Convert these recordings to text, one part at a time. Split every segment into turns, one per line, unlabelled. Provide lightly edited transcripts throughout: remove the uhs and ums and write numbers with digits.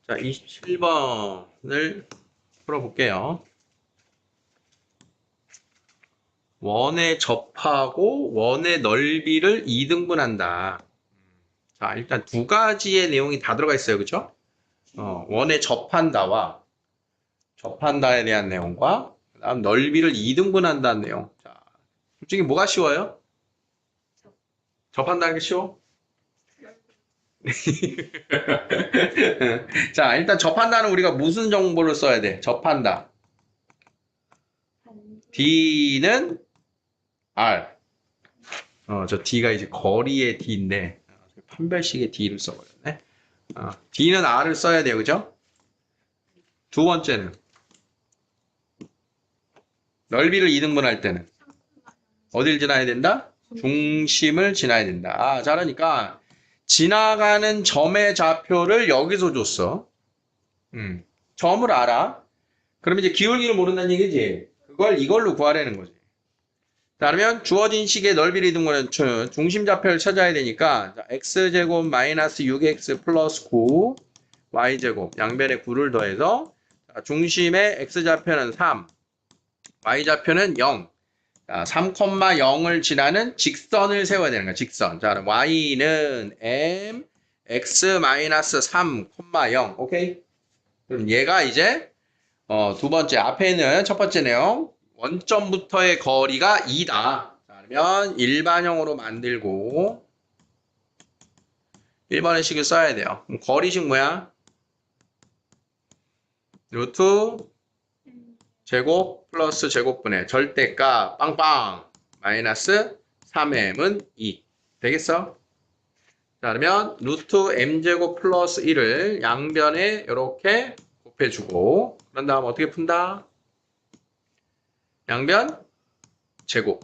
자, 27번을 풀어볼게요. 원에 접하고 원의 넓이를 2등분한다. 자, 일단 두 가지의 내용이 다 들어가 있어요. 그죠? 원에 접한다에 대한 내용과 그다음 넓이를 2등분한다는 내용. 자, 솔직히 뭐가 쉬워요? 접한다는 게 쉬워? 자, 일단 접한다는 우리가 무슨 정보를 써야 돼? 접한다. D는 R. 저 D가 이제 거리의 D인데, 판별식의 D를 써버렸네. D는 R을 써야 돼요. 그죠? 두 번째는, 넓이를 2등분할 때는, 어딜 지나야 된다? 중심을 지나야 된다. 자, 그러니까, 지나가는 점의 좌표를 여기서 줬어. 점을 알아. 그러면 이제 기울기를 모른다는 얘기지. 그걸 이걸로 구하라는 거지. 자, 그러면 주어진 식의 넓이를 이등분하는 중심 좌표를 찾아야 되니까 x제곱 마이너스 6x 플러스 9 y제곱 양변에 9를 더해서 중심의 x좌표는 3 y좌표는 0 3,0을 지나는 직선을 세워야 되는 거야. 직선. 자, 그럼 y는 m x 마이너스 3, 0 오케이? 그럼 얘가 이제 두 번째 앞에는 첫 번째 내용 원점부터의 거리가 2다. 자, 그러면 일반형으로 만들고 1번의 식을 써야 돼요. 그럼 거리식 뭐야? 루트 제곱 플러스 제곱분의 절대값 빵빵 마이너스 3m은 2 되겠어? 자, 그러면 루트 m제곱 플러스 1을 양변에 이렇게 곱해주고 그런 다음 어떻게 푼다? 양변 제곱.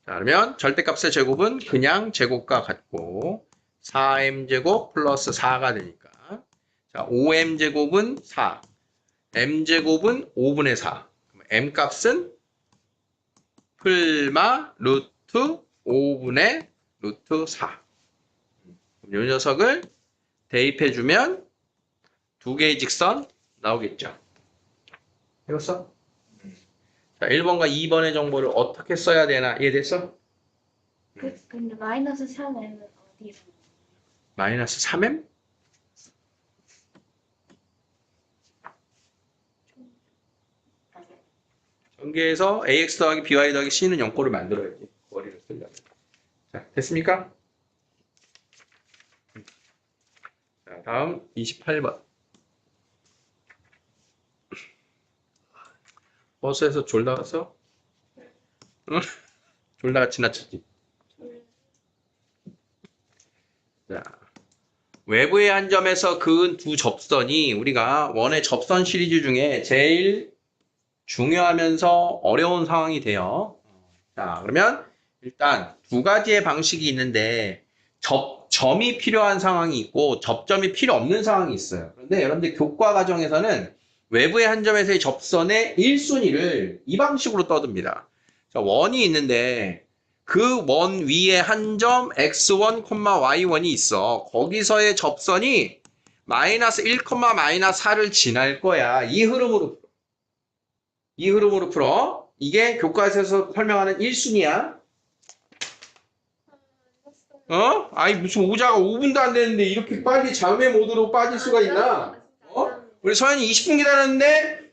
자, 그러면 절대값의 제곱은 그냥 제곱과 같고 4m제곱 플러스 4가 되니까 자, 5m제곱은 4 m제곱은 5분의 4 m값은 풀마 루트 5분의 루트 4 이 녀석을 대입해주면 두 개의 직선 나오겠죠. 해봤어? 자, 1번과 2번의 정보를 어떻게 써야 되나 이해됐어?
근데 마이너스 3m은 어디서?
마이너스 3m? 전개해서 ax 더하기 by 더하기 c는 0꼴을 만들어야지. 거리를 쓰려면. 자, 됐습니까? 자, 다음 28번. 버스에서 졸다 왔어? 응? 졸다가 지나쳤지. 자, 외부의 한 점에서 그은 두 접선이 우리가 원의 접선 시리즈 중에 제일 중요하면서 어려운 상황이 돼요. 자, 그러면 일단 두 가지의 방식이 있는데 접점이 필요한 상황이 있고 접점이 필요 없는 상황이 있어요. 그런데 여러분들 교과 과정에서는 외부의 한 점에서의 접선의 1순위를 이 방식으로 떠듭니다. 자, 원이 있는데 그 원 위에 한 점 x1, y1이 있어. 거기서의 접선이 마이너스 1, 마이너스 4를 지날 거야. 이 흐름으로 풀어. 이게 교과서에서 설명하는 1순위야. 아니 무슨 오자가 5분도 안 됐는데 이렇게 빨리 잠의 모드로 빠질 수가 있나? 우리 서현이 20분 기다렸는데?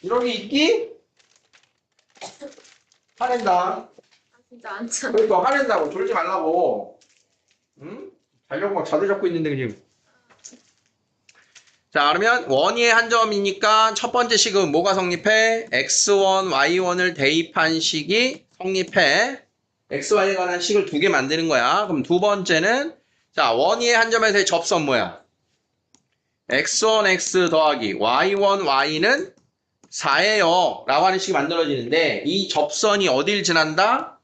이렇게 있기? 화낸다.
진짜 안 차.
그러니까 화낸다고. 졸지 말라고. 응? 자려고 막 자들 잡고 있는데 지금. 자, 그러면 원위의 한 점이니까 첫 번째 식은 뭐가 성립해? x1, y1을 대입한 식이 성립해. xy에 관한 식을 두 개 만드는 거야. 그럼 두 번째는 자, 원위의 한 점에서의 접선 뭐야? x1x 더하기 y1y는 4예요 라고 하는 식이 만들어지는데 이 접선이 어딜 지난다?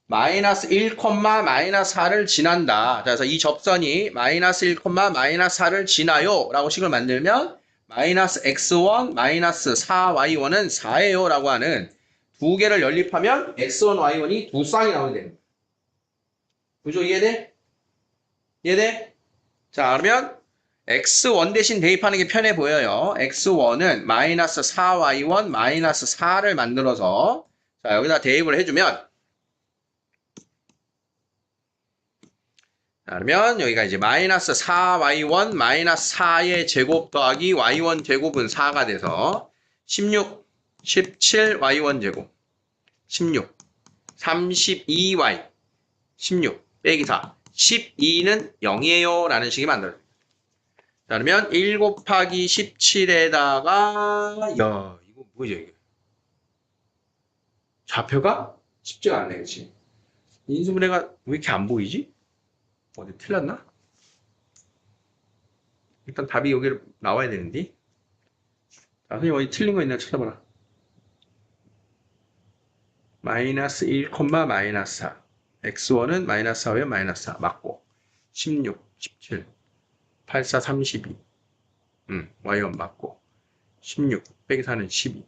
마이너스 1, 마이너스 4를 지난다. 자, 그래서 이 접선이 마이너스 1, 마이너스 4를 지나요 라고 식을 만들면 마이너스 x1, 마이너스 4y1은 4예요 라고 하는 두 개를 연립하면 x1, y1이 두 쌍이 나오게 됩니다. 그죠? 이해돼? 이해돼? 자, 그러면 x1 대신 대입하는 게 편해 보여요. x1은 마이너스 4y1 마이너스 4를 만들어서 자, 여기다 대입을 해주면 자, 그러면 여기가 이제 마이너스 4y1 마이너스 4의 제곱 더하기 y1 제곱은 4가 돼서 16, 17 y1 제곱 16, 32y 16 빼기 4 12는 0이에요 라는 식이 만들어져요. 자, 그러면 1 곱하기 17에다가 야 이거 뭐죠 이게 좌표가 쉽지가 않네 그치 인수분해가 왜 이렇게 안 보이지? 어디 틀렸나? 일단 답이 여기 나와야 되는데 자, 선생님 어디 틀린 거 있나 찾아봐라. 마이너스 1, 마이너스 4 x1은 마이너스 4면 마이너스 4 맞고 16, 17 84, 32 y1 맞고 16 빼기 4는 12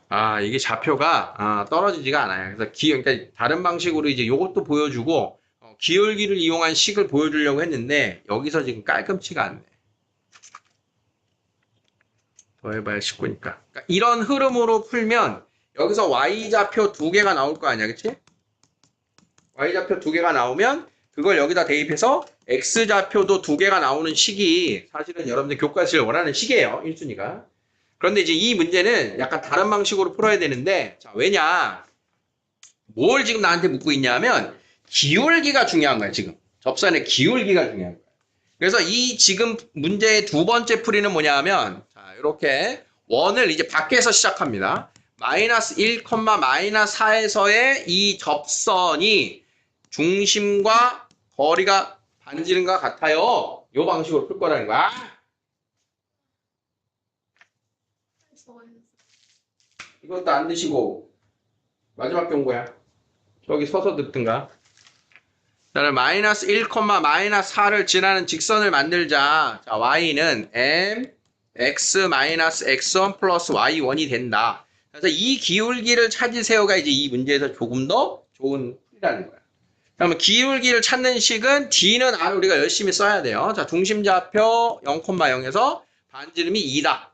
아 이게 좌표가 떨어지지가 않아요. 그래서 그러니까 다른 방식으로 이제 요것도 보여주고 기울기를 이용한 식을 보여주려고 했는데 여기서 지금 깔끔치가 않네. 더 해봐야 19니까. 그러니까 이런 흐름으로 풀면 여기서 y좌표 두 개가 나올 거 아니야, 그치? y좌표 두 개가 나오면 그걸 여기다 대입해서 x좌표도 두 개가 나오는 식이 사실은 여러분들 교과서를 원하는 식이에요, 1순위가. 그런데 이제 이 문제는 약간 다른 방식으로 풀어야 되는데 자, 왜냐? 뭘 지금 나한테 묻고 있냐면 기울기가 중요한 거야, 지금. 접선의 기울기가 중요한 거야. 그래서 이 지금 문제의 두 번째 풀이는 뭐냐 하면 자, 이렇게 원을 이제 밖에서 시작합니다. 마이너스 1, 마이너스 4에서의 이 접선이 중심과 거리가 반지는 것 같아요. 이 방식으로 풀 거라는 거야. 이것도 안 드시고 마지막 경고야. 저기 서서 듣든가. 자, 마이너스 1, 마이너스 4를 지나는 직선을 만들자. 자, y는 m x 마이너스 x1 플러스 y1이 된다. 그래서 이 기울기를 찾으세요가 이제 이 문제에서 조금 더 좋은 풀이라는 거야. 그러면 기울기를 찾는 식은 D는 R 우리가 열심히 써야 돼요. 자, 중심좌표 0,0에서 반지름이 2다.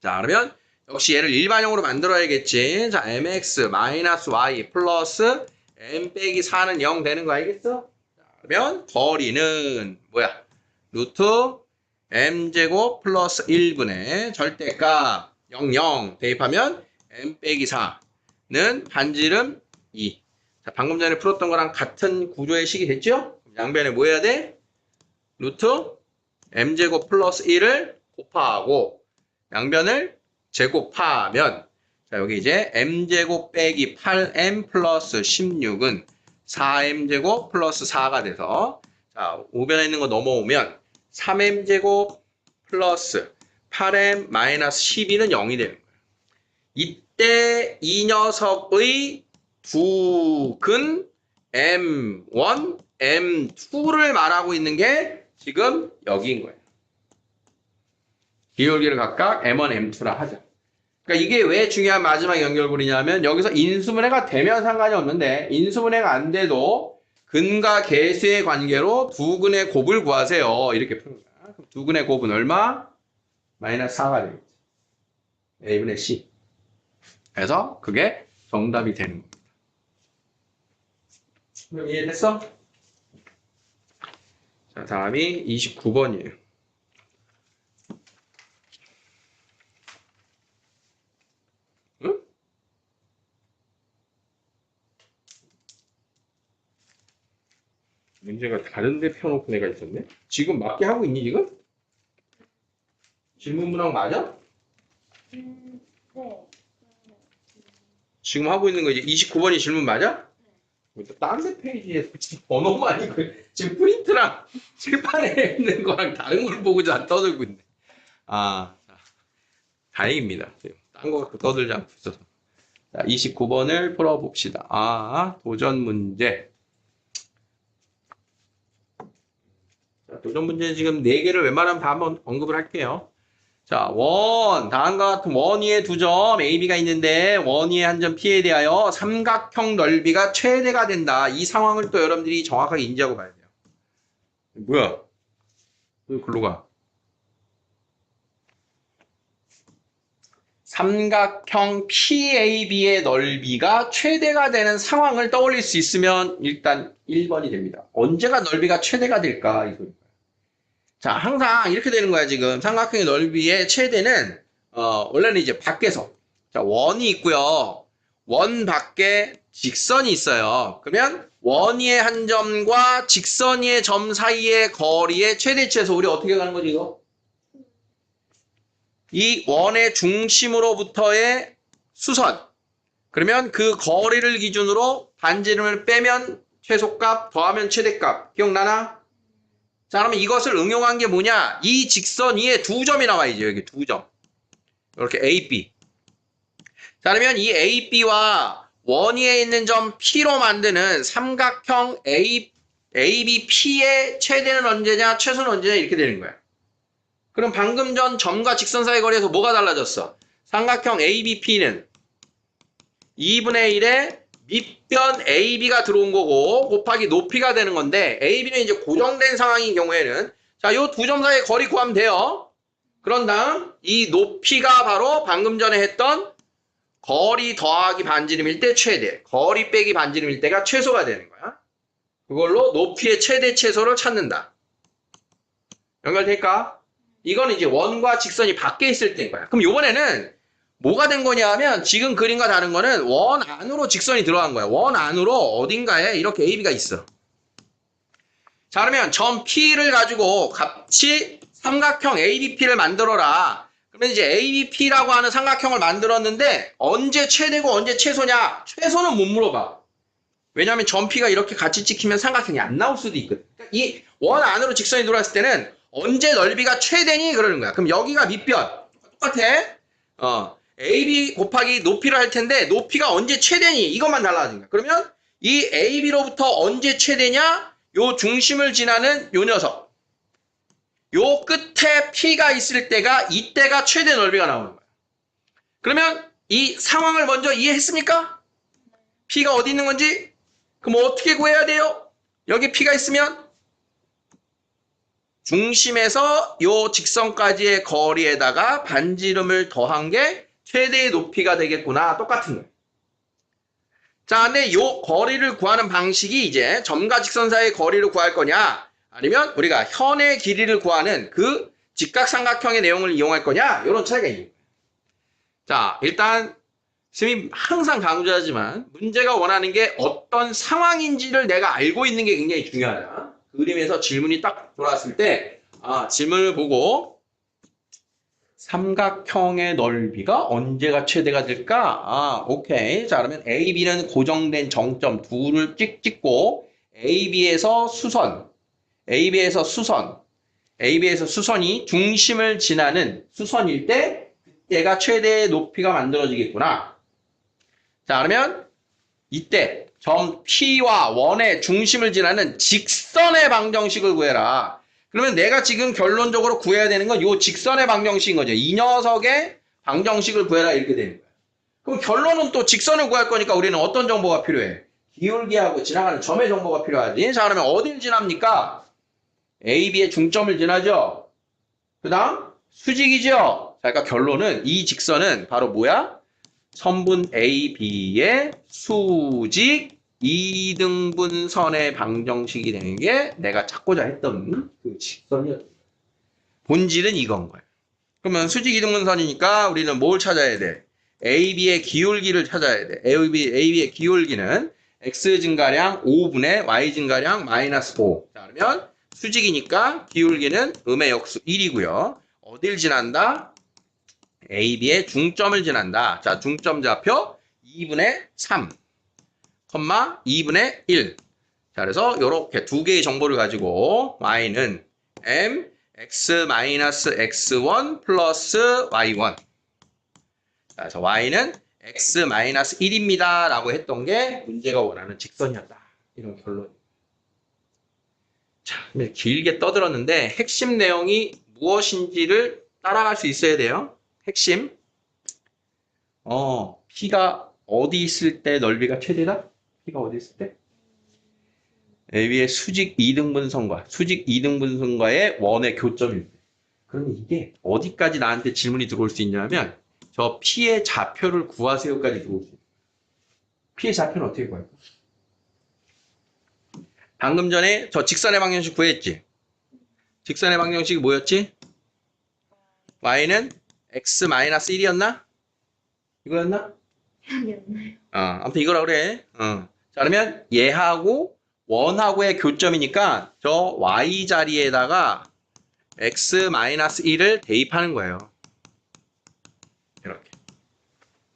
자, 그러면 역시 얘를 일반형으로 만들어야겠지. 자, mx 마이너스 y 플러스 m 빼기 4는 0 되는 거 알겠어? 자, 그러면 거리는 뭐야? 루트 m제곱 플러스 1분의 절대값 00 대입하면 m 빼기 4는 반지름 2. 자, 방금 전에 풀었던 거랑 같은 구조의 식이 됐죠? 양변에 뭐 해야 돼? 루트 m제곱 플러스 1을 곱하고 양변을 제곱하면 자, 여기 이제 m제곱 빼기 8m 플러스 16은 4m제곱 플러스 4가 돼서 자, 우변에 있는 거 넘어오면 3m제곱 플러스 8m 마이너스 12는 0이 되는 거예요. 이때 이 녀석의 두 근 M1, M2를 말하고 있는 게 지금 여기인 거예요. 기울기를 각각 M1, M2라 하자. 그러니까 이게 왜 중요한 마지막 연결고리냐면 여기서 인수분해가 되면 상관이 없는데 인수분해가 안 돼도 근과 계수의 관계로 두 근의 곱을 구하세요. 이렇게 푸는 거야. 그럼 두 근의 곱은 얼마? 마이너스 4가 되겠지. A분의 C. 그래서 그게 정답이 되는 겁니다. 그럼 이해됐어? 자, 다음이 29번이에요. 응? 문제가 다른데 펴놓고 내가 있었네? 지금 맞게 하고 있니, 지금? 질문 문항 맞아?
네.
지금 하고 있는 거 이제 29번이 질문 맞아? 다른 데 페이지에 번호만 지금 프린트랑 칠판에 있는 거랑 다른 걸 보고 잘 떠들고 있네. 아, 자, 다행입니다. 딴 거 갖고 떠들지 않고 있어서. 자, 29번을 풀어봅시다. 아, 도전 문제. 자, 도전 문제 지금 4개를 웬만하면 다 한번 언급을 할게요. 자, 다음과 같은 원위의 두 점 AB가 있는데 원위의 한 점 P에 대하여 삼각형 넓이가 최대가 된다. 이 상황을 또 여러분들이 정확하게 인지하고 봐야 돼요. 뭐야? 왜 글로 가? 삼각형 PAB의 넓이가 최대가 되는 상황을 떠올릴 수 있으면 일단 1번이 됩니다. 언제가 넓이가 최대가 될까? 이거. 자, 항상 이렇게 되는 거야, 지금. 삼각형의 넓이의 최대는, 원래는 이제 밖에서. 자, 원이 있고요. 원 밖에 직선이 있어요. 그러면 원위의 한 점과 직선위의 점 사이의 거리의 최대치에서 우리 어떻게 가는 거지, 이거? 이 원의 중심으로부터의 수선. 그러면 그 거리를 기준으로 반지름을 빼면 최소값, 더하면 최대값. 기억나나? 자, 그러면 이것을 응용한 게 뭐냐? 이 직선 위에 두 점이 나와야죠. 여기 두 점. 이렇게 A, B. 자, 그러면 이 A, B와 원위에 있는 점 P로 만드는 삼각형 A, B, P의 최대는 언제냐? 최소는 언제냐? 이렇게 되는 거야. 그럼 방금 전 점과 직선 사이 거리에서 뭐가 달라졌어? 삼각형 ABP는 2분의 1에 밑변 AB가 들어온 거고 곱하기 높이가 되는 건데 AB는 이제 고정된 상황인 경우에는 자, 요 두 점 사이의 거리 구하면 돼요. 그런 다음 이 높이가 바로 방금 전에 했던 거리 더하기 반지름일 때 최대, 거리 빼기 반지름일 때가 최소가 되는 거야. 그걸로 높이의 최대 최소를 찾는다. 연결될까? 이거는 이제 원과 직선이 밖에 있을 때인 거야. 그럼 이번에는 뭐가 된 거냐 하면 지금 그림과 다른 거는 원 안으로 직선이 들어간 거야. 원 안으로 어딘가에 이렇게 AB가 있어. 자, 그러면 점 P를 가지고 같이 삼각형 ABP를 만들어라. 그러면 이제 ABP라고 하는 삼각형을 만들었는데 언제 최대고 언제 최소냐? 최소는 못 물어봐. 왜냐하면 점 P가 이렇게 같이 찍히면 삼각형이 안 나올 수도 있거든. 이 원 안으로 직선이 들어왔을 때는 언제 넓이가 최대니? 그러는 거야. 그럼 여기가 밑변. 똑같아. AB 곱하기 높이를 할 텐데 높이가 언제 최대니? 이것만 달라진 거야. 그러면 이 AB로부터 언제 최대냐? 요 중심을 지나는 요 녀석. 요 끝에 P가 있을 때가 이때가 최대 넓이가 나오는 거야. 그러면 이 상황을 먼저 이해했습니까? P가 어디 있는 건지? 그럼 어떻게 구해야 돼요? 여기 P가 있으면 중심에서 요 직선까지의 거리에다가 반지름을 더한 게 최대의 높이가 되겠구나. 똑같은 거예요. 자, 근데 요 거리를 구하는 방식이 이제 점과 직선 사이의 거리를 구할 거냐, 아니면 우리가 현의 길이를 구하는 그 직각삼각형의 내용을 이용할 거냐, 이런 차이가 있는 거예요. 자, 일단 스님 항상 강조하지만 문제가 원하는 게 어떤 상황인지를 내가 알고 있는 게 굉장히 중요하다. 그림에서 질문이 딱 들어왔을 때 질문을 보고 삼각형의 넓이가 언제가 최대가 될까? 오케이. 자, 그러면 AB는 고정된 정점 둘을 찍고 AB에서 수선이 중심을 지나는 수선일 때 그때가 최대의 높이가 만들어지겠구나. 자, 그러면 이때 점 P와 원의 중심을 지나는 직선의 방정식을 구해라. 그러면 내가 지금 결론적으로 구해야 되는 건 이 직선의 방정식인 거죠. 이 녀석의 방정식을 구해라 이렇게 되는 거야. 그럼 결론은 또 직선을 구할 거니까 우리는 어떤 정보가 필요해? 기울기하고 지나가는 점의 정보가 필요하지. 자, 그러면 어딜 지납니까? AB의 중점을 지나죠. 그 다음 수직이죠. 자, 그러니까 결론은 이 직선은 바로 뭐야? 선분 AB의 수직 2등분선의 방정식이 되는 게 내가 찾고자 했던 그 직선이었다. 본질은 이건 거예요. 그러면 수직 2등분선이니까 우리는 뭘 찾아야 돼? AB의 기울기를 찾아야 돼. AB의 기울기는 X 증가량 5분의 Y 증가량 마이너스 5. 자, 그러면 수직이니까 기울기는 음의 역수 1이고요. 어딜 지난다? AB의 중점을 지난다. 자, 중점 좌표 2분의 3, 2분의 1. 자, 그래서 이렇게 두 개의 정보를 가지고 y는 m x-x1 플러스 y1. 자, 그래서 y는 x-1입니다. 라고 했던 게 문제가 원하는 직선이었다. 이런 결론. 자, 길게 떠들었는데 핵심 내용이 무엇인지를 따라갈 수 있어야 돼요. 핵심. P가 어디 있을 때 넓이가 최대다? P가 어디 있을 때? AB의 수직 이등분선과 수직 이등분선과의 원의 교점입니다. 그럼 이게 어디까지 나한테 질문이 들어올 수 있냐면 저 P의 좌표를 구하세요까지 들어올 수 있어요. P의 좌표는 어떻게 구할까? 방금 전에 저 직선의 방정식 구했지? 직선의 방정식이 뭐였지? Y는 x-1이었나? 이거였나?
아니었나요?
아무튼 이거라 그래. 자, 그러면 얘하고 원하고의 교점이니까 저 y 자리에다가 x-1을 대입하는 거예요. 이렇게.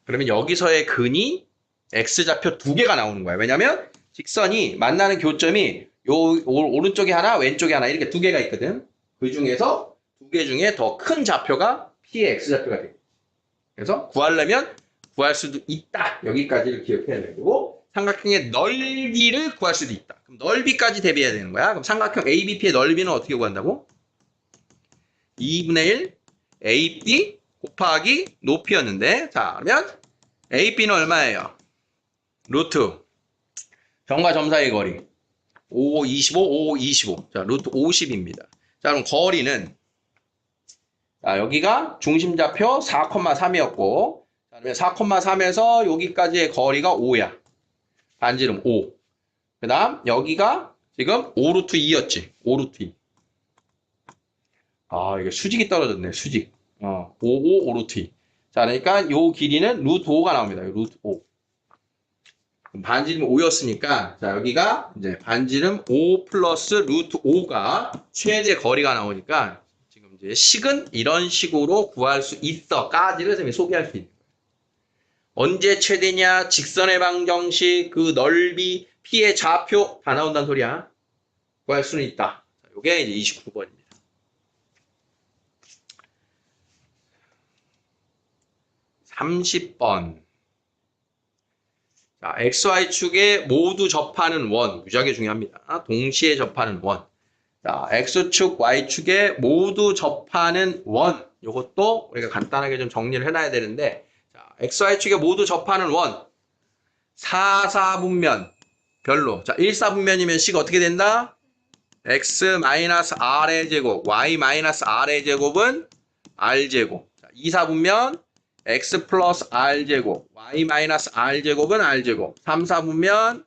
그러면 여기서의 근이 x좌표 두 개가 나오는 거예요. 왜냐면 직선이 만나는 교점이 요 오른쪽에 하나, 왼쪽에 하나 이렇게 두 개가 있거든. 그 중에서 두 개 중에 더 큰 좌표가 P의 x좌표가 돼요. 그래서 구하려면 구할 수도 있다. 여기까지를 기억해야 되고 삼각형의 넓이를 구할 수도 있다. 그럼 넓이까지 대비해야 되는 거야. 그럼 삼각형 ABP의 넓이는 어떻게 구한다고? 2분의 1 AB 곱하기 높이였는데 자 그러면 AB는 얼마예요? 루트 점과 점 사이의 거리 5, 25, 5, 25 자 루트 50입니다. 자 그럼 거리는 자 여기가 중심좌표 4,3이었고 자, 그러면 4,3에서 여기까지의 거리가 5야. 반지름 5. 그 다음 여기가 지금 5루트 2였지. 5루트 2. 아 이게 수직이 떨어졌네. 수직. 5, 5, 5루트 2. 자 그러니까 요 길이는 루트 5가 나옵니다. 루트 5. 반지름 5였으니까 자 여기가 이제 반지름 5 플러스 루트 5가 최대 거리가 나오니까 지금 이제 식은 이런 식으로 구할 수 있어까지를 선생님이 소개할 수 있는 거예요. 언제 최대냐, 직선의 방정식, 그 넓이, P의 좌표 다 나온다는 소리야. 구할 수는 있다. 이게 이제 29번입니다. 30번. 자, XY축에 모두 접하는 원. 무지하게 중요합니다. 동시에 접하는 원. 자, X축, Y축에 모두 접하는 원. 이것도 우리가 간단하게 좀 정리를 해놔야 되는데, 자, XY축에 모두 접하는 원. 4사분면 별로. 자, 1사분면이면 C가 어떻게 된다? X-R의 제곱, Y-R의 제곱은 R제곱. 자, 2사분면 X 플러스 R제곱, Y-R제곱은 R제곱. 3사분면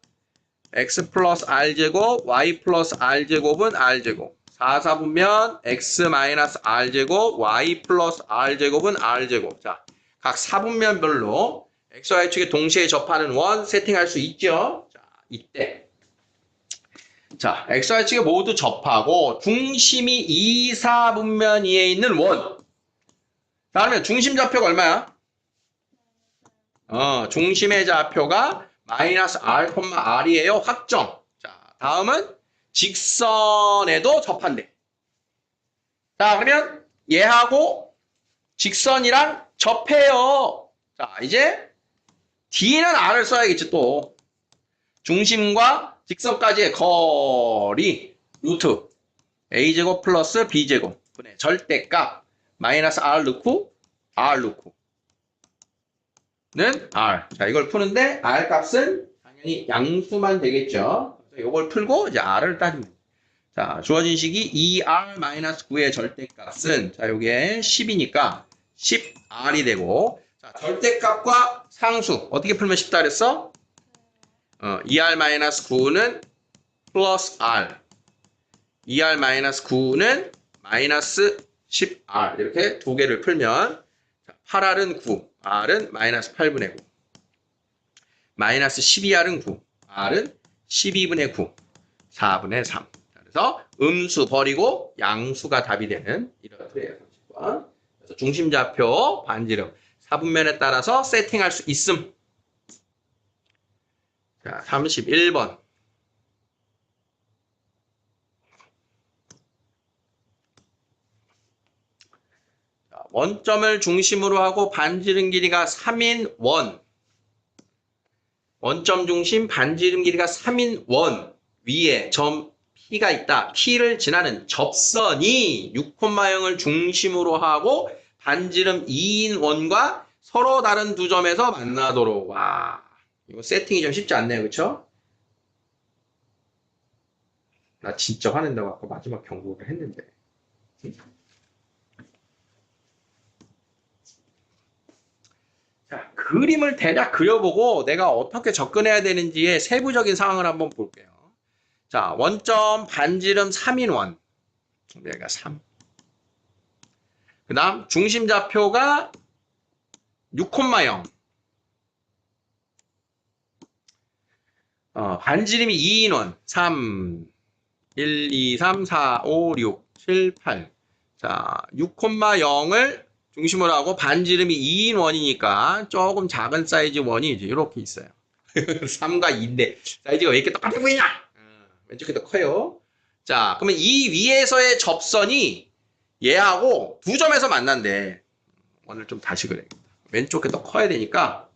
X 플러스 R제곱, Y 플러스 R제곱은 R제곱. 4사분면 X-R제곱, Y 플러스 R제곱은 R제곱. 자, 각 사분면별로 X, Y축에 동시에 접하는 원 세팅할 수 있죠? 자, 이때. 자, X, Y축에 모두 접하고 중심이 2, 4분면 위에 있는 원. 자, 그러면 중심 좌표가 얼마야? 중심의 좌표가 마이너스 R, R이에요. 확정. 자, 다음은 직선에도 접한대. 자, 그러면 얘하고 직선이랑 접해요. 자, 이제 D는 R을 써야겠지 또. 중심과 직선까지의 거리 루트 A제곱 플러스 B제곱 분의 절대값 마이너스 R 넣고 R 넣고 는 R. 자, 이걸 푸는데 R 값은 당연히 양수만 되겠죠. 그래서 이걸 풀고 이제 R을 따집니다. 자, 주어진 식이 2R-9의 절대값은 자, 요게 10이니까 10R이 되고 자, 절대값과 상수 어떻게 풀면 쉽다 그랬어? 2R-9는 플러스 R 2R-9는 마이너스 10R 이렇게 두 개를 풀면 8R은 9 R은 마이너스 8분의 9 마이너스 12R은 9 R은 12분의 9 4분의 3 그래서 음수 버리고 양수가 답이 되는 이런 틀이에요. 30번. 그래서 중심좌표 반지름 4분면에 따라서 세팅할 수 있음. 자, 31번. 자, 원점을 중심으로 하고 반지름 길이가 3인 원. 원점 중심 반지름 길이가 3인 원 위에 점 P가 있다. P를 지나는 접선이 6,0을 중심으로 하고 반지름 2인 원과 서로 다른 두 점에서 만나도록. 와, 이거 세팅이 좀 쉽지 않네요. 그렇죠? 나 진짜 화낸다고 아까 마지막 경고를 했는데. 응? 자, 그림을 대략 그려보고 내가 어떻게 접근해야 되는지의 세부적인 상황을 한번 볼게요. 자, 원점 반지름 3인 원. 얘가 3. 그 다음 중심 좌표가 6,0. 반지름이 2인 원. 3, 1, 2, 3, 4, 5, 6, 7, 8. 자, 6,0을 중심으로 하고 반지름이 2인 원이니까 조금 작은 사이즈 원이 이제 이렇게 있어요. 3과 2인데 사이즈가 왜 이렇게 똑같아 보이냐? 왼쪽이 더 커요. 자, 그러면 이 위에서의 접선이 얘하고 두 점에서 만난대. 오늘 좀 다시 그래야겠다. 왼쪽이 더 커야 되니까.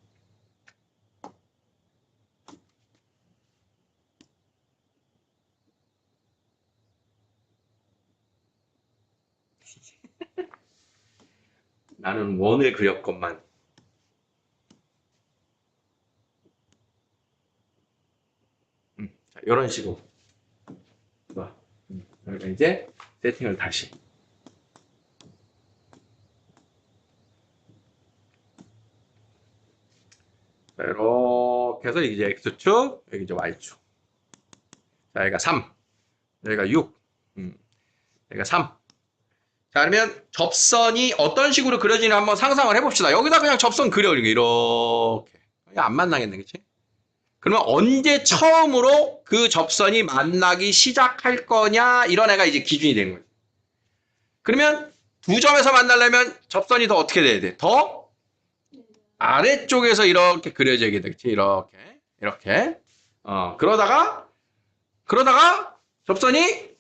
나는 원을 그렸건만. 자, 이런 식으로. 봐. 그러니까 이제 세팅을 다시. 자, 이렇게 해서 이제 X축, 여기 이제 Y축. 자, 여기가 3. 여기가 6. 여기가 3. 자, 그러면 접선이 어떤 식으로 그려지나 한번 상상을 해봅시다. 여기다 그냥 접선 그려. 이렇게. 안 만나겠네, 그치? 그러면 언제 처음으로 그 접선이 만나기 시작할 거냐, 이런 애가 이제 기준이 되는 거예요. 그러면 두 점에서 만나려면 접선이 더 어떻게 돼야 돼? 더 아래쪽에서 이렇게 그려져야 돼, 그치? 이렇게. 그러다가 접선이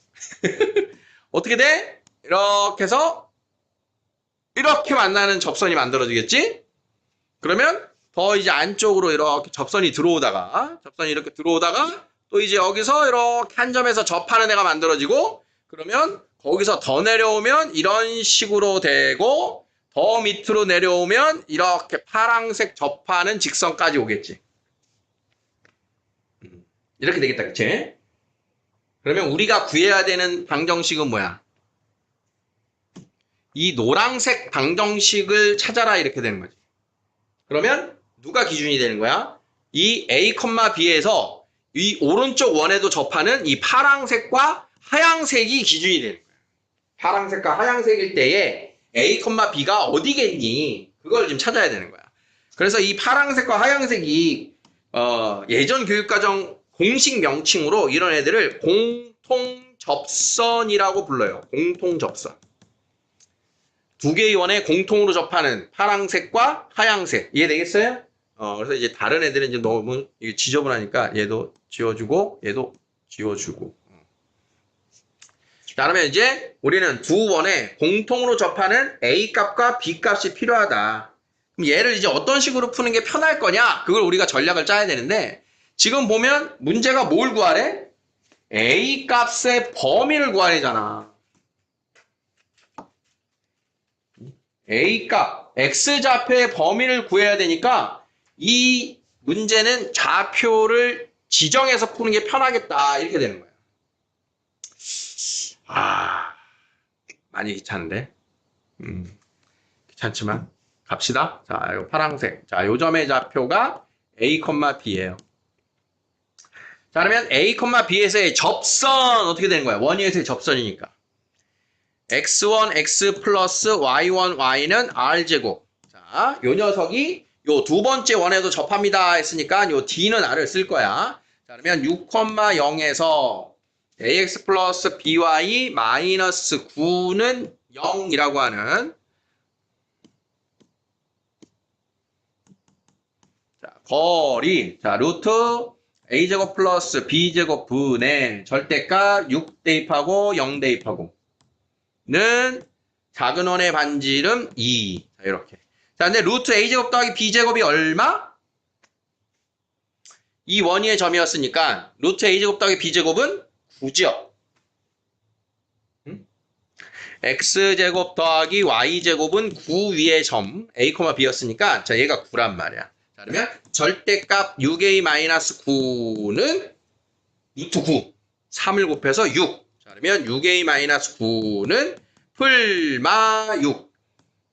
어떻게 돼? 이렇게 해서 이렇게 만나는 접선이 만들어지겠지? 그러면 더 이제 안쪽으로 이렇게 접선이 이렇게 들어오다가 또 이제 여기서 이렇게 한 점에서 접하는 애가 만들어지고, 그러면 거기서 더 내려오면 이런 식으로 되고, 더 밑으로 내려오면 이렇게 파란색 접하는 직선까지 오겠지. 이렇게 되겠다, 그치? 그러면 우리가 구해야 되는 방정식은 뭐야? 이 노란색 방정식을 찾아라, 이렇게 되는 거지. 그러면 누가 기준이 되는 거야? 이 A, B에서 이 오른쪽 원에도 접하는 이 파란색과 하얀색이 기준이 되는 거야. 파란색과 하얀색일 때에 A, B가 어디겠니? 그걸 좀 찾아야 되는 거야. 그래서 이 파란색과 하얀색이 예전 교육과정 공식 명칭으로 이런 애들을 공통접선이라고 불러요. 공통접선. 두 개의 원에 공통으로 접하는 파란색과 하얀색. 이해되겠어요? 그래서 이제 다른 애들은 이제 너무 지저분하니까 얘도 지워주고, 얘도 지워주고. 자, 그러면 이제 우리는 두 원에 공통으로 접하는 A 값과 B 값이 필요하다. 그럼 얘를 이제 어떤 식으로 푸는 게 편할 거냐? 그걸 우리가 전략을 짜야 되는데, 지금 보면 문제가 뭘 구하래? A 값의 범위를 구하래잖아. A 값, X좌표의 범위를 구해야 되니까 이 문제는 좌표를 지정해서 푸는 게 편하겠다. 이렇게 되는 거예요. 많이 귀찮은데. 귀찮지만 갑시다. 자, 이거 파란색. 자, 요 점의 좌표가 A, B예요. 자, 그러면 A, B에서의 접선 어떻게 되는 거야? 원위에서의 접선이니까. x1, x 플러스 y1, y는 r제곱. 자, 요 녀석이 요 두 번째 원에도 접합니다 했으니까 요 d는 r을 쓸 거야. 자, 그러면 6,0에서 ax 플러스 by 마이너스 9는 0이라고 하는, 자, 거리. 자, 루트 a제곱 플러스 b제곱 분의 절대값 6 대입하고 0 대입하고 는 작은 원의 반지름 2. 자, 이렇게. 자, 근데 루트 a제곱 더하기 b제곱이 얼마? 이 원위의 점이었으니까 루트 a제곱 더하기 b제곱은 9죠. x제곱 더하기 y제곱은 9 위의 점 a, b였으니까 자, 얘가 9란 말이야. 자, 그러면 절대값 6a-9는 루트 9. 3을 곱해서 6. 자, 그러면 6a-9는 풀마 6.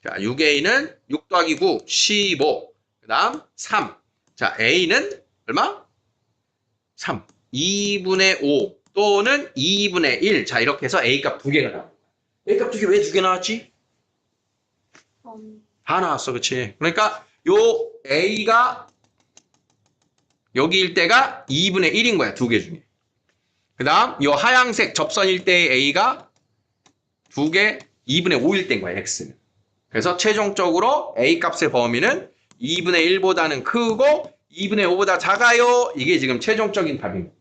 자, 6a는 6 더하기 9, 15. 그 다음 3. 자, a는 얼마? 3. 2분의 5 또는 2분의 1. 자, 이렇게 해서 a값 2개가 나와. a값 2개 왜 2개 나왔지? 다 나왔어, 그치? 그러니까 요 a가 여기일 때가 2분의 1인 거야, 2개 중에. 그 다음 요 하얀색 접선일 때의 a가 2개 2분의 5일 때인 거야, x는. 그래서 최종적으로 a 값의 범위는 2분의 1보다는 크고 2분의 5보다 작아요. 이게 지금 최종적인 답입니다.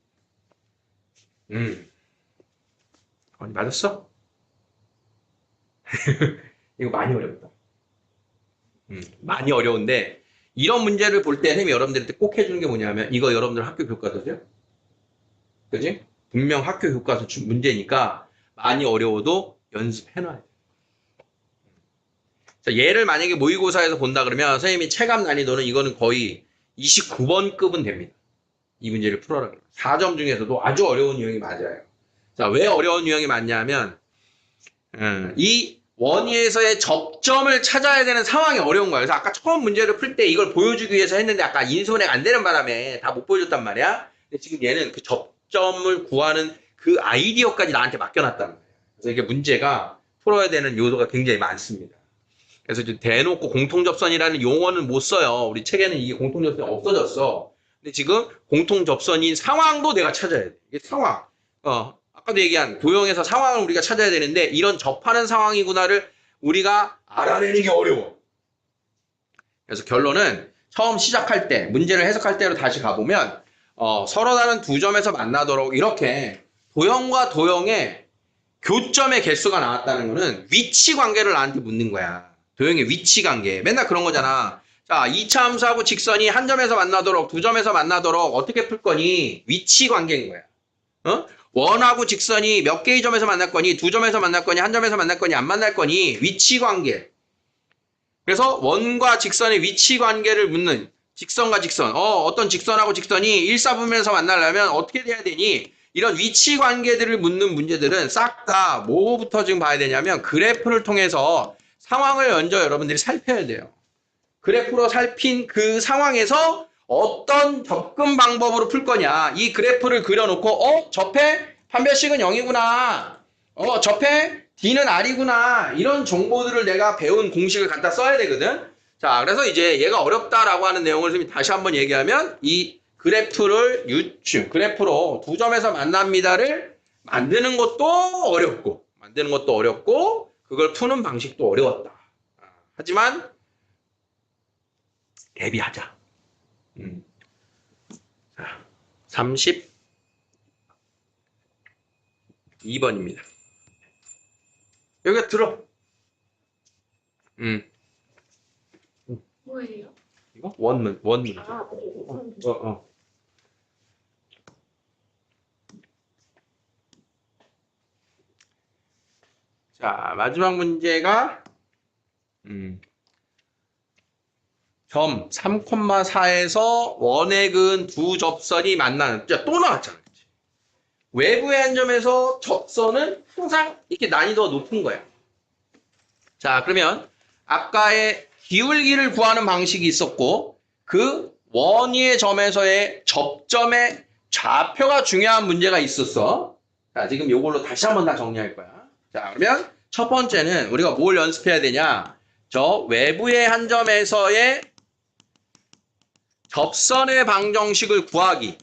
맞았어? 이거 많이 어렵다. 많이 어려운데 이런 문제를 볼 때 선생님이 여러분들한테 꼭 해주는 게 뭐냐면 이거 여러분들 학교 교과서죠? 그지? 분명 학교 교과서 문제니까 많이 어려워도 연습해놔야 돼. 자, 얘를 만약에 모의고사에서 본다 그러면 선생님이 체감 난이도는 이거는 거의 29번급은 됩니다. 이 문제를 풀어라. 4점 중에서도 아주 어려운 유형이 맞아요. 자, 왜 어려운 유형이 맞냐면 이 원위에서의 접점을 찾아야 되는 상황이 어려운 거예요. 그래서 아까 처음 문제를 풀 때 이걸 보여주기 위해서 했는데 아까 인수분해가 안 되는 바람에 다 못 보여줬단 말이야. 근데 지금 얘는 그 접점을 구하는 그 아이디어까지 나한테 맡겨놨단 말이에요. 그래서 이게 문제가 풀어야 되는 요소가 굉장히 많습니다. 그래서 이제 대놓고 공통접선이라는 용어는 못 써요. 우리 책에는 이게 공통접선이 없어졌어. 근데 지금 공통접선인 상황도 내가 찾아야 돼. 이게 상황. 아까도 얘기한 도형에서 상황을 우리가 찾아야 되는데 이런 접하는 상황이구나를 우리가 알아내는 게 어려워. 그래서 결론은 처음 시작할 때 문제를 해석할 때로 다시 가보면 서로 다른 두 점에서 만나도록 이렇게 도형과 도형의 교점의 개수가 나왔다는 거는 위치 관계를 나한테 묻는 거야. 도형의 위치 관계. 맨날 그런 거잖아. 자, 2차 함수하고 직선이 한 점에서 만나도록 두 점에서 만나도록 어떻게 풀 거니? 위치 관계인 거야. 원하고 직선이 몇 개의 점에서 만날 거니? 두 점에서 만날 거니? 한 점에서 만날 거니? 안 만날 거니? 위치 관계. 그래서 원과 직선의 위치 관계를 묻는 직선과 직선. 어떤 직선하고 직선이 일사분면에서 만나려면 어떻게 돼야 되니? 이런 위치 관계들을 묻는 문제들은 싹 다 뭐부터 지금 봐야 되냐면 그래프를 통해서 상황을 먼저 여러분들이 살펴야 돼요. 그래프로 살핀 그 상황에서 어떤 접근 방법으로 풀 거냐. 이 그래프를 그려놓고 접해 판별식은 0이구나. 접해 D는 R이구나. 이런 정보들을 내가 배운 공식을 갖다 써야 되거든. 자, 그래서 이제 얘가 어렵다라고 하는 내용을 다시 한번 얘기하면 이 그래프를 그래프로 두 점에서 만납니다를 만드는 것도 어렵고 그걸 푸는 방식도 어려웠다. 하지만 대비하자. 자, 32번입니다. 여기가 들어.
뭐예요?
이거? 원문.
아,
자, 마지막 문제가 점 3,4에서 원의 근 두 접선이 만나는. 자, 또 나왔잖아. 그치? 외부의 한 점에서 접선은 항상 이렇게 난이도가 높은 거야. 자, 그러면 아까의 기울기를 구하는 방식이 있었고 그 원위의 점에서의 접점의 좌표가 중요한 문제가 있었어. 자, 지금 이걸로 다시 한번 다 정리할 거야. 자, 그러면 첫 번째는 우리가 뭘 연습해야 되냐? 저 외부의 한 점에서의 접선의 방정식을 구하기.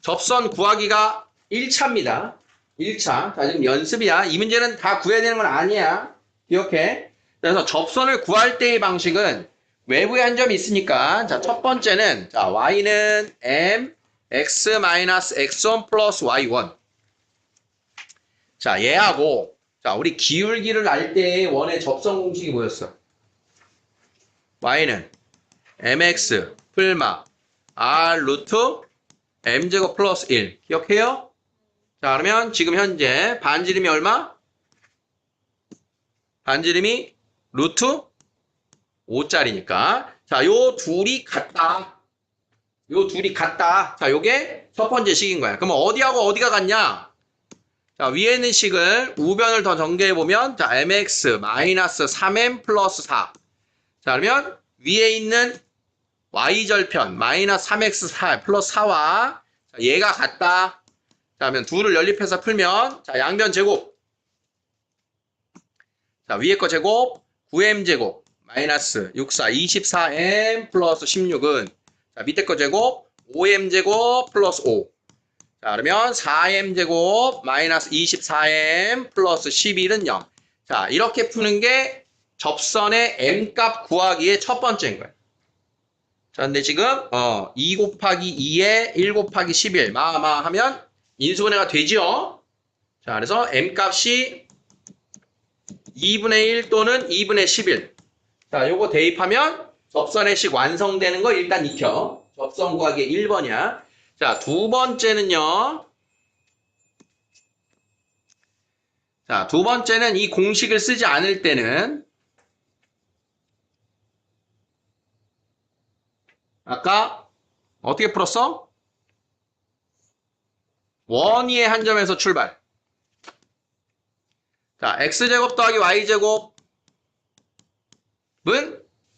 접선 구하기가 1차입니다. 1차. 자, 지금 연습이야. 이 문제는 다 구해야 되는 건 아니야. 기억해. 그래서 접선을 구할 때의 방식은 외부에 한 점이 있으니까 자, 첫 번째는 자, y는 m x-x1 플러스 y1. 자, 얘하고 자, 우리 기울기를 알 때의 원의 접선 공식이 뭐였어? y는 mx 풀마 r 루트 m제곱 플러스 1. 기억해요? 자, 그러면 지금 현재 반지름이 얼마? 반지름이 루트 5짜리니까 자, 요 둘이 같다. 요 둘이 같다. 자, 요게 첫 번째 식인 거야. 그러면 어디하고 어디가 같냐? 자, 위에 있는 식을 우변을 더 전개해보면, 자, mx 마이너스 3m 플러스 4. 자, 그러면 위에 있는 y절편 마이너스 3x 4 플러스 4와 얘가 같다. 자, 그러면 둘을 연립해서 풀면, 자, 양변 제곱. 자, 위에 거 제곱, 9m 제곱, 마이너스 64, 24m 플러스 16은, 자, 밑에 거 제곱, 5m 제곱 플러스 5. 자, 그러면 4m 제곱, 마이너스 24m 플러스 11은 0. 자, 이렇게 푸는 게 접선의 m값 구하기의 첫 번째인 거예요. 자, 근데 지금, 2 곱하기 2에 1 곱하기 11, 하면 인수분해가 되죠? 자, 그래서 m값이 2분의 1 또는 2분의 11. 자, 요거 대입하면 접선의 식 완성되는 거 일단 익혀. 접선 구하기 1번이야. 자, 두 번째는요. 자, 두 번째는 이 공식을 쓰지 않을 때는 아까 어떻게 풀었어? 원위의 한 점에서 출발. 자, x제곱 더하기 y제곱은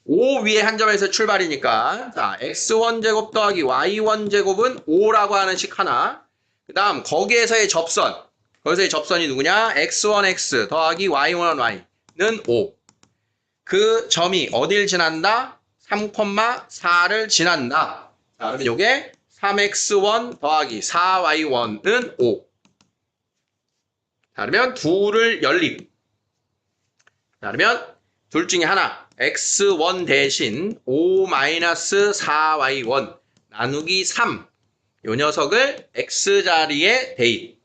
5 위에 한 점에서 출발이니까, 자, x1제곱 더하기 y1제곱은 5라고 하는 식 하나. 그 다음, 거기에서의 접선. 거기서의 접선이 누구냐? x1x 더하기 y1y는 5. 그 점이 어딜 지난다? 3,4를 지난다. 자, 그러면 요게 3x1 더하기 4y1은 5. 자, 그러면 둘을 연립. 자, 그러면 둘 중에 하나. x1 대신 5-4y1 나누기 3. 요 녀석을 x자리에 대입.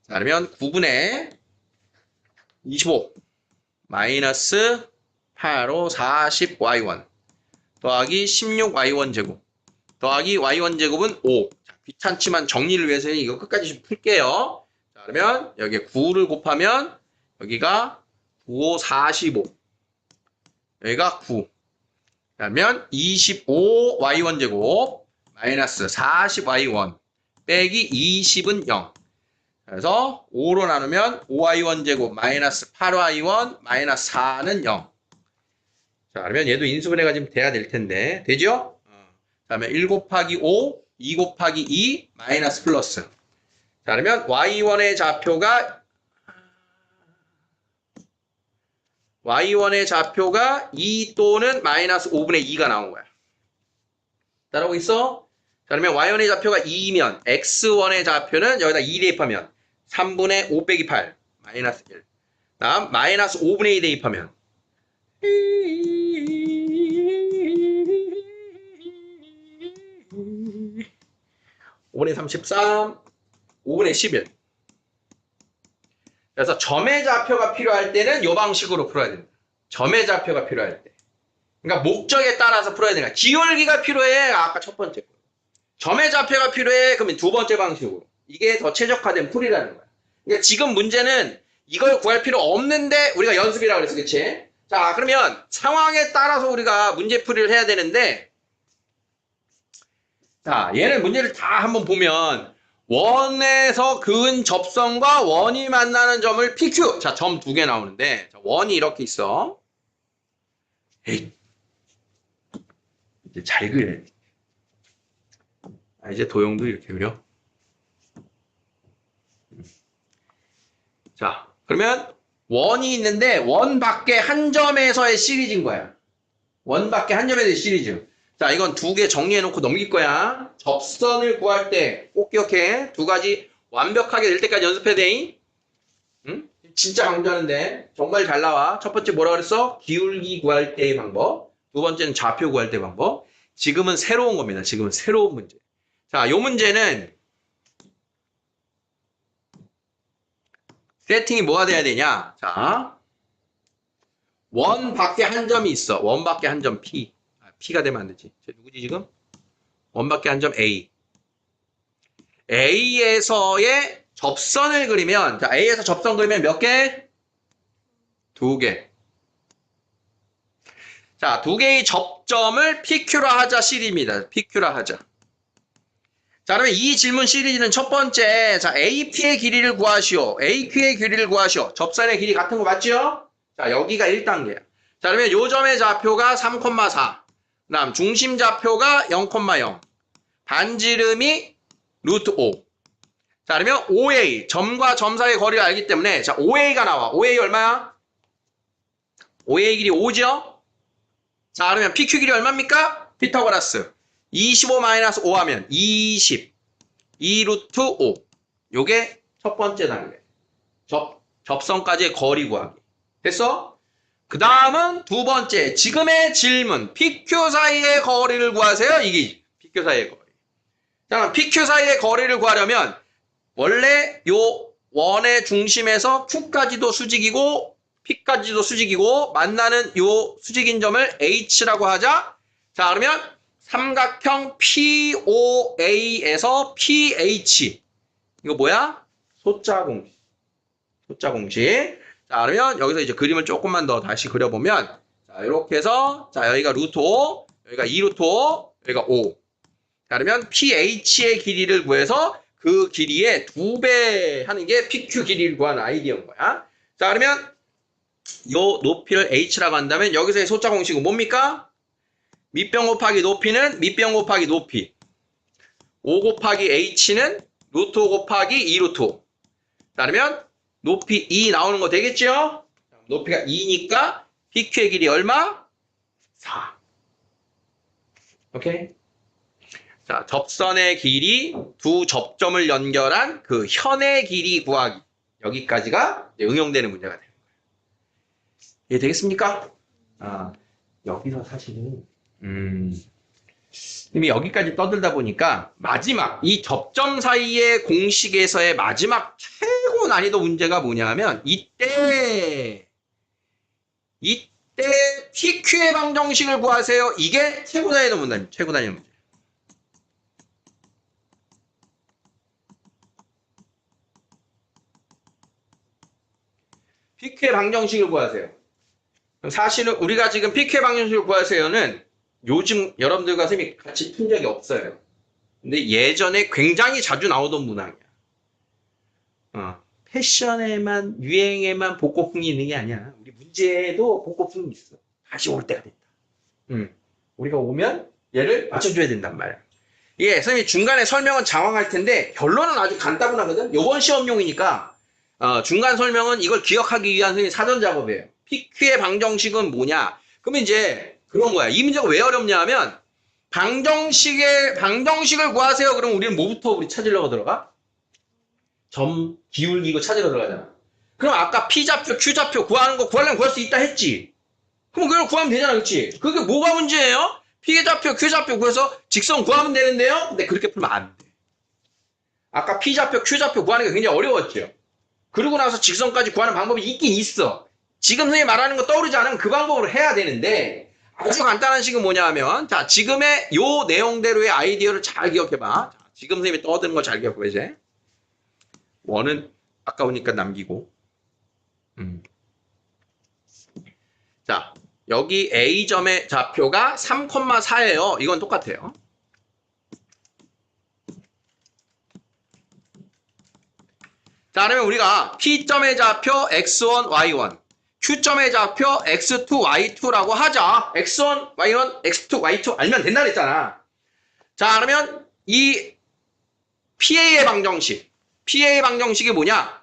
자, 그러면 9분의 25 마이너스 8로 40y1 더하기 16y1 제곱 더하기 y1 제곱은 5. 자, 귀찮지만 정리를 위해서 이거 끝까지 좀 풀게요. 자, 그러면 여기에 9를 곱하면 여기가 9, 5, 45. 여기가 9. 그러면 25y1 제곱 마이너스 40y1 빼기 20은 0. 그래서 5로 나누면 5y1 제곱 마이너스 8y1 마이너스 4는 0. 자, 그러면 얘도 인수분해가 지금 돼야 될 텐데. 되죠? 그다음에 1 곱하기 5, 2 곱하기 2 마이너스 플러스. 자, 그러면 y1의 좌표가 2 또는 마이너스 5분의 2가 나온 거야. 따라오고 있어? 자, 그러면 y1의 좌표가 2이면 x1의 좌표는 여기다 2 대입하면 3분의 5 빼기 8 마이너스 1. 다음 마이너스 5분의 2 대입하면 5분의 33, 5분의 11. 그래서 점의 좌표가 필요할 때는 이 방식으로 풀어야 됩니다. 점의 좌표가 필요할 때. 그러니까 목적에 따라서 풀어야 되니까 기울기가 필요해. 아까 첫 번째 거. 점의 좌표가 필요해. 그러면 두 번째 방식으로. 이게 더 최적화된 풀이라는 거야. 그러니까 지금 문제는 이걸 구할 필요 없는데 우리가 연습이라고 그랬어. 그치? 자, 그러면 상황에 따라서 우리가 문제풀이를 해야 되는데, 자, 얘는 문제를 다 한번 보면 원에서 그은 접선과 원이 만나는 점을 PQ. 자, 점 두 개 나오는데, 자, 원이 이렇게 있어. 에이, 이제 잘 그려야지. 이제 도형도 이렇게 그려. 자, 그러면 원이 있는데 원 밖에 한 점에서의 시리즈인 거야. 원 밖에 한 점에서의 시리즈. 자, 이건 두 개 정리해놓고 넘길 거야. 접선을 구할 때 꼭 기억해. 두 가지 완벽하게 될 때까지 연습해야 돼. 응? 진짜 강조하는데 정말 잘 나와. 첫 번째 뭐라 그랬어? 기울기 구할 때의 방법. 두 번째는 좌표 구할 때 방법. 지금은 새로운 겁니다. 지금은 새로운 문제. 자, 요 문제는 세팅이 뭐가 돼야 되냐? 자, 원 밖에 한 점이 있어. 원 밖에 한 점 P. P가 되면 안 되지. 쟤 누구지 지금? 원 밖에 한 점 A. A에서의 접선을 그리면, 자, A에서 접선 그리면 몇 개? 두 개. 자, 두 개의 접점을 PQ라 하자, C입니다. PQ라 하자. 자, 그러면 이 질문 시리즈는 첫 번째, 자, AP의 길이를 구하시오. AQ의 길이를 구하시오. 접선의 길이 같은 거 맞죠? 자, 여기가 1단계야. 자, 그러면 요 점의 좌표가 3,4. 그다음 중심 좌표가 0,0. 반지름이 루트 5. 자, 그러면 OA, 점과 점 사이의 거리를 알기 때문에, 자, OA가 나와. OA 얼마야? OA 길이 5죠? 자, 그러면 PQ 길이 얼마입니까? 피타고라스. 25-5 하면 20. 2 루트 5. 요게 첫 번째 단계. 접선까지의 거리 구하기. 됐어? 그 다음은 두 번째. 지금의 질문. PQ 사이의 거리를 구하세요. 이게 PQ 사이의 거리. 자, PQ 사이의 거리를 구하려면 원래 요 원의 중심에서 Q까지도 수직이고 P까지도 수직이고 만나는 요 수직인 점을 H라고 하자. 자, 그러면 삼각형 POA에서 PH. 이거 뭐야? 소자 공식. 소자 공식. 자, 그러면 여기서 이제 그림을 조금만 더 다시 그려보면, 자, 이렇게 해서, 자, 여기가 루트 5, 여기가 2 루트 5, 여기가 5. 자, 그러면 PH의 길이를 구해서 그 길이의 2배 하는 게 PQ 길이를 구하는 아이디어인 거야. 자, 그러면 요 높이를 H라고 한다면 여기서의 소자 공식은 뭡니까? 밑변 곱하기 높이는 밑변 곱하기 높이. 5 곱하기 H는 루트 5 곱하기 2 루트 5. 자, 그러면 높이 2 나오는 거 되겠죠? 높이가 2니까 PQ의 길이 얼마? 4. 오케이? 자, 접선의 길이 두 접점을 연결한 그 현의 길이 구하기. 여기까지가 응용되는 문제가 되는 거예요. 이해되겠습니까? 여기서 사실은 이미 여기까지 떠들다 보니까 마지막 이 접점 사이의 공식에서의 마지막 최고 난이도 문제가 뭐냐면 이때 PQ의 방정식을 구하세요. 이게 최고 난이도 문제입니다. 최고 난이도 문제. PQ의 방정식을 구하세요. 사실은 우리가 지금 PQ의 방정식을 구하세요는 요즘 여러분들과 선생님이 같이 푼 적이 없어요. 근데 예전에 굉장히 자주 나오던 문항이야. 패션에만, 유행에만 복고풍이 있는 게 아니야. 우리 문제에도 복고풍이 있어. 다시 올 때가 됐다. 우리가 오면 얘를 맞춰줘야 된단 말이야. 예, 선생님이 중간에 설명은 장황할 텐데 결론은 아주 간단하거든. 요번 시험용이니까 중간 설명은 이걸 기억하기 위한 선생님 사전 작업이에요. PQ의 방정식은 뭐냐? 그러면 이제 그런 거야. 이 문제가 왜 어렵냐 하면 방정식을 구하세요. 그럼 우리는 뭐부터 우리 찾으려고 들어가? 점 기울기고 찾으러 들어가잖아. 그럼 아까 P좌표, Q좌표 구하려면 구할 수 있다 했지. 그럼 그걸 구하면 되잖아. 그렇지? 그게 뭐가 문제예요? P좌표, Q좌표 구해서 직선 구하면 되는데요. 근데 그렇게 풀면 안 돼. 아까 P좌표, Q좌표 구하는 게 굉장히 어려웠죠. 그러고 나서 직선까지 구하는 방법이 있긴 있어. 지금 선생님이 말하는 거 떠오르지 않으면 그 방법으로 해야 되는데 아주 간단한 식은 뭐냐 하면 자, 지금의 요 내용대로의 아이디어를 잘 기억해봐. 자, 지금 선생님이 떠드는 거 잘 기억해봐 이제. 원은 아까우니까 남기고 자, 여기 A점의 좌표가 3,4예요. 이건 똑같아요. 자, 그러면 우리가 P점의 좌표 x1, y1, Q점의 좌표 x2, y2라고 하자. x1, y1, x2, y2 알면 된다 그랬잖아. 자, 그러면 이 PA의 방정식이 뭐냐?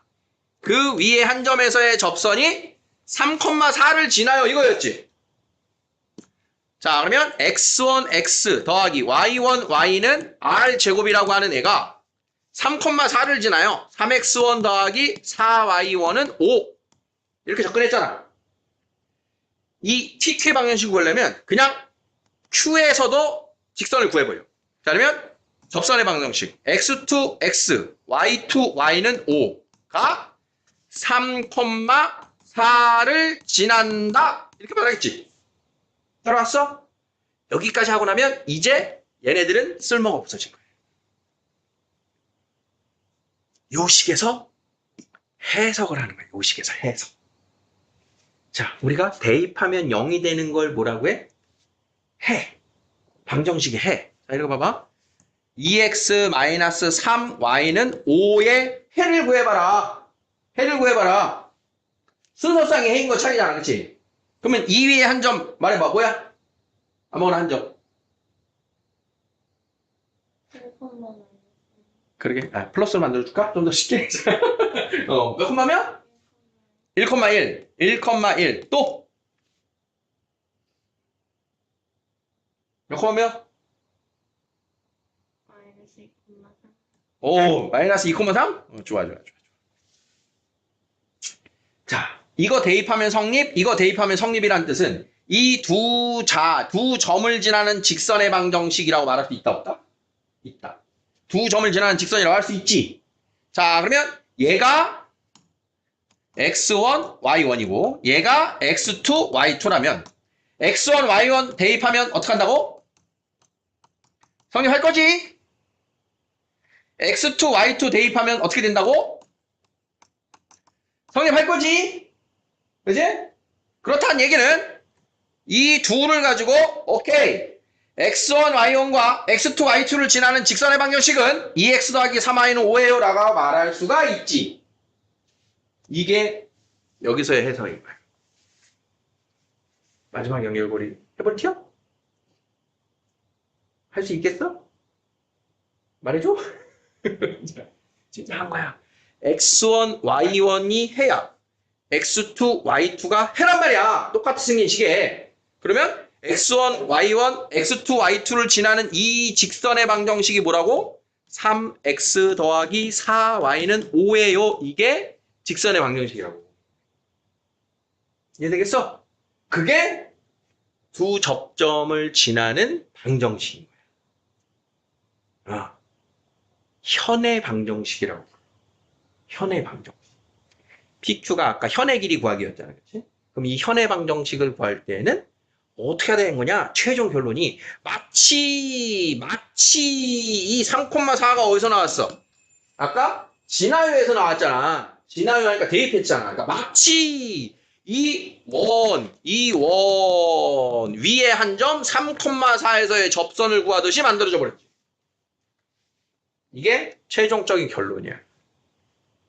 그 위에 한 점에서의 접선이 3,4를 지나요. 이거였지. 자, 그러면 x1, x 더하기 y1, y는 r제곱이라고 하는 애가 3,4를 지나요. 3x1 더하기 4y1은 5. 이렇게 접근했잖아. 이 PQ 방정식을 구하려면 그냥 Q에서도 직선을 구해버려. 자, 그러면 접선의 방정식 x2, x, y2, y는 5가 3,4를 지난다. 이렇게 말하겠지. 따라왔어? 여기까지 하고 나면 이제 얘네들은 쓸모가 없어진 거예요. 요 식에서 해석을 하는 거예요. 요 식에서 해석. 자, 우리가 대입하면 0이 되는 걸 뭐라고 해? 해. 방정식의 해. 자, 이거 봐봐. 2x-3y는 5의 해를 구해봐라. 해를 구해봐라. 순서상의 해인 거 차이잖아, 그치? 그러면 2위에 한 점 말해봐. 뭐야? 아무거나 한 점.
1콤마
그러게. 플러스로 만들어줄까? 좀 더 쉽게. 몇 콤마면? 1,1. 1,1. 또? 몇 콤마면?
마이너스 2콤마3.
오, 마이너스 2,3? 좋아. 자, 이거 대입하면 성립, 이거 대입하면 성립이란 뜻은 이 두 점을 지나는 직선의 방정식이라고 말할 수 있다, 없다? 있다. 두 점을 지나는 직선이라고 할 수 있지. 자, 그러면 얘가 x1, y1이고 얘가 x2, y2라면 x1, y1 대입하면 어떻게 한다고? 성립할 거지? x2, y2 대입하면 어떻게 된다고? 성립할 거지? 그지? 그렇다는 얘기는 이 둘을 가지고 오케이 x1, y1과 x2, y2를 지나는 직선의 방정식은 2x 더하기 3y는 5예요 라고 말할 수가 있지. 이게 여기서의 해석인 거야. 마지막 연결고리 해볼게요? 할 수 있겠어? 말해줘? 진짜 한 거야. x1, y1이 해야 x2, y2가 해란 말이야. 똑같이 생긴 시계. 그러면 x1, y1, x2, y2를 지나는 이 직선의 방정식이 뭐라고? 3x 더하기 4y는 5예요. 이게 직선의 방정식이라고. 이해되겠어? 그게 두 접점을 지나는 방정식인 거야. 현의 방정식이라고. 현의 방정식. PQ가 아까 현의 길이 구하기였잖아. 그치? 그럼 이 현의 방정식을 구할 때는 어떻게 해야 되는 거냐? 최종 결론이 마치 이 3,4가 어디서 나왔어? 아까 진화유에서 나왔잖아. 진화유 하니까 대입했잖아. 그러니까 마치 이 원 위에 한 점 3,4에서의 접선을 구하듯이 만들어져 버렸지. 이게 최종적인 결론이야.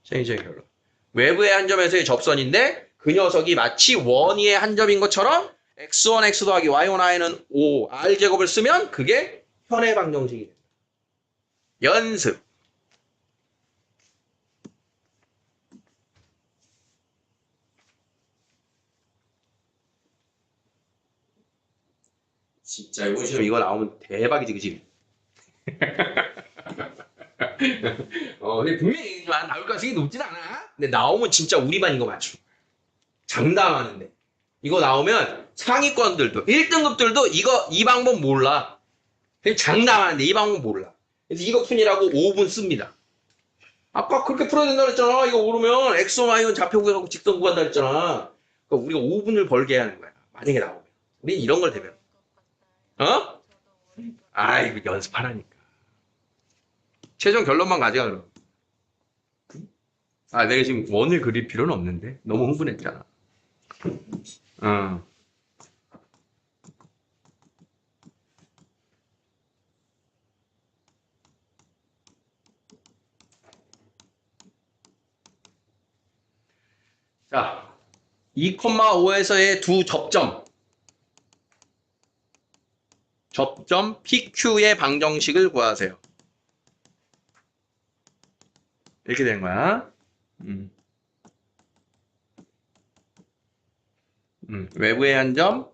최종적인 결론. 외부의 한 점에서의 접선인데 그 녀석이 마치 원 위의 한 점인 것처럼 x1, x 더하기 y1, y는 5, r제곱을 쓰면 그게 현의 방정식이 된다. 연습. 진짜 이번 시험 이거 나오면 대박이지, 그치? 근데 분명히 얘기지만 나올 가능성이 높진 않아. 근데 나오면 진짜 우리 반 이거 맞춤. 장담하는데. 이거 나오면 상위권들도 1등급들도 이 방법 몰라. 그냥 장담하는데 이 방법 몰라. 그래서 이거 푼이라고 5분 씁니다. 아까 그렇게 풀어야 된다 그랬잖아. 이거 오르면 x, y는 좌표 구하고 직선 구한다 그랬잖아. 그러니까 우리가 5분을 벌게 하는 거야. 만약에 나오면. 우린 이런 걸 대면. 어? 이거 연습하라니까. 최종 결론만 가져가 그럼. 내가 지금 원을 그릴 필요는 없는데 너무 흥분했잖아. 자, 2,5에서의 두 접점 PQ의 방정식을 구하세요. 이렇게 되는 거야. 외부의 한 점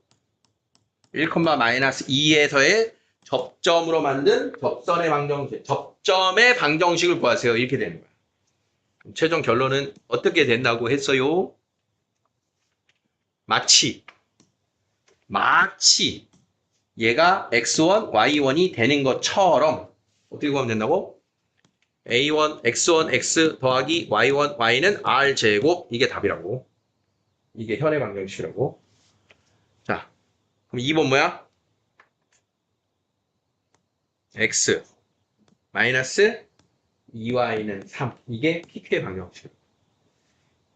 1,-2에서의 접점으로 만든 접선의 방정식, 접점의 방정식을 구하세요. 이렇게 되는 거야. 최종 결론은 어떻게 된다고 했어요? 마치 얘가 x1, y1이 되는 것처럼 어떻게 구하면 된다고? a1, x1, x 더하기 y1, y는 r제곱. 이게 답이라고. 이게 현의 방정식이라고. 자, 그럼 2번 뭐야? x 마이너스 2y는 3. 이게 PQ의 방정식.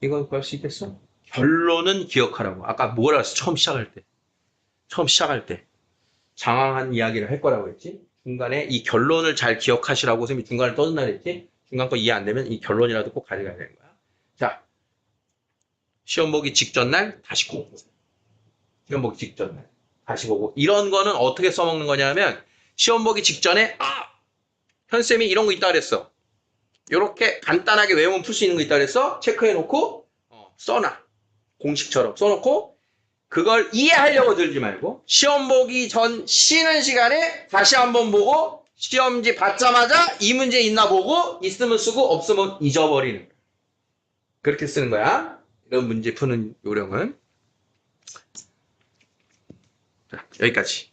이거 구할 수 있겠어? 결론은 기억하라고. 아까 뭐라 했어? 처음 시작할 때. 장황한 이야기를 할 거라고 했지? 중간에 이 결론을 잘 기억하시라고 선생님이 중간에 떠든다 그랬지? 중간 거 이해 안 되면 이 결론이라도 꼭 가져가야 되는 거야. 자, 시험 보기 직전 날 다시 보고. 시험 보기 직전 날 다시 보고. 이런 거는 어떻게 써먹는 거냐면 시험 보기 직전에 현쌤이 이런 거 있다 그랬어. 이렇게 간단하게 외우면 풀 수 있는 거 있다 그랬어. 체크해놓고 써놔. 공식처럼 써놓고 그걸 이해하려고 들지 말고 시험 보기 전 쉬는 시간에 다시 한번 보고 시험지 받자마자 이 문제 있나 보고 있으면 쓰고 없으면 잊어버리는 거야. 그렇게 쓰는 거야. 이런 문제 푸는 요령은. 자, 여기까지.